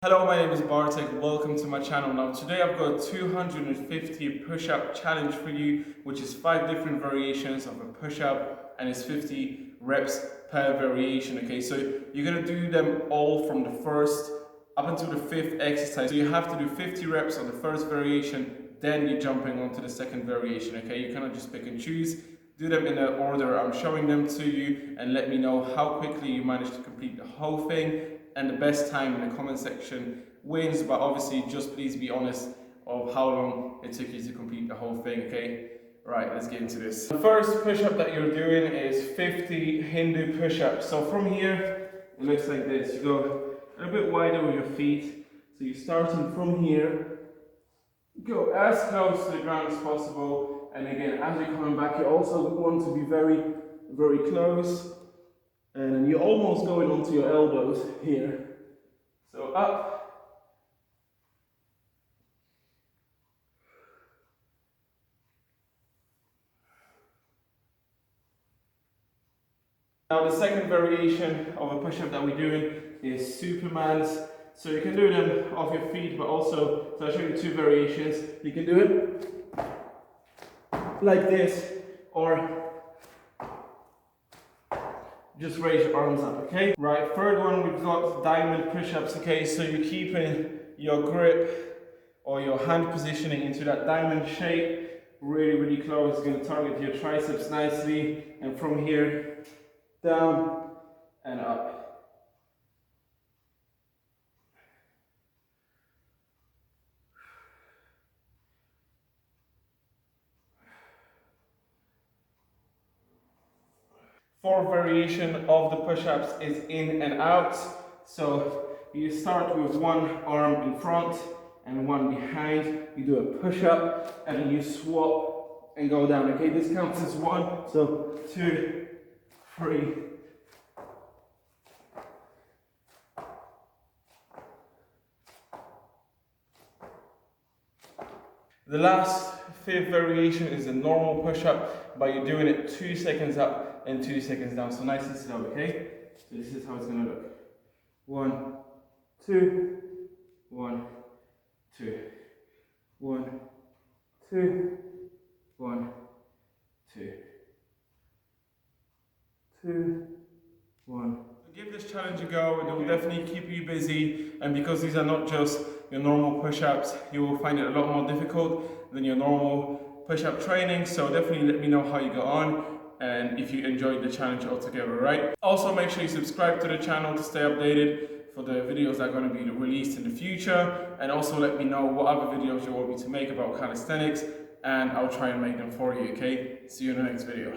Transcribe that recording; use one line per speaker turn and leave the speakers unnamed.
Hello, my name is Bartek. Welcome to my channel. Now today I've got a 250 push-up challenge for you, which is 5 different variations of a push-up and it's 50 reps per variation. Okay, so you're gonna do them all from the first up until the 5th exercise. So you have to do 50 reps on the first variation, then you're jumping onto the second variation. Okay, you cannot just pick and choose. Do them in the order I'm showing them to you and let me know how quickly you manage to complete the whole thing, and the best time in the comment section wins. But obviously just please be honest of how long it took you to complete the whole thing. Okay, right, let's get into this. The first push-up that you're doing is 50 Hindu push-ups. So from here it looks like this. You go a little bit wider with your feet, so you're starting from here, go as close to the ground as possible, and again as you're coming back you also want to be very close, and you're almost going onto your elbows here. So up, now the second variation of a push-up that we're doing is Superman's. So you can do them off your feet, but also, so I'll show you 2 variations. You can do it like this, or just raise your arms up, okay? Right, third one, we've got diamond push-ups, okay? So you're keeping your grip or your hand positioning into that diamond shape, really close. It's gonna target your triceps nicely, and from here, down and up. Fourth variation of the push-ups is in and out. So you start with one arm in front and one behind. You do a push-up and then you swap and go down. Okay, this counts as 1. So 2, 3. The last 5th variation is a normal push-up, but you're doing it 2 seconds up and 2 seconds down, so nice and slow, okay? So this is how it's gonna look. 1, 2, 1, 2, 1, 2, 1, 2, 2, 1. Give this challenge a go. It will definitely keep you busy, and because these are not just your normal push-ups, you will find it a lot more difficult than your normal push-up training. So definitely let me know how you go on and if you enjoyed the challenge altogether, right? Also make sure you subscribe to the channel to stay updated for the videos that are going to be released in the future, and also let me know what other videos you want me to make about calisthenics and I'll try and make them for you, okay? See you in the next video.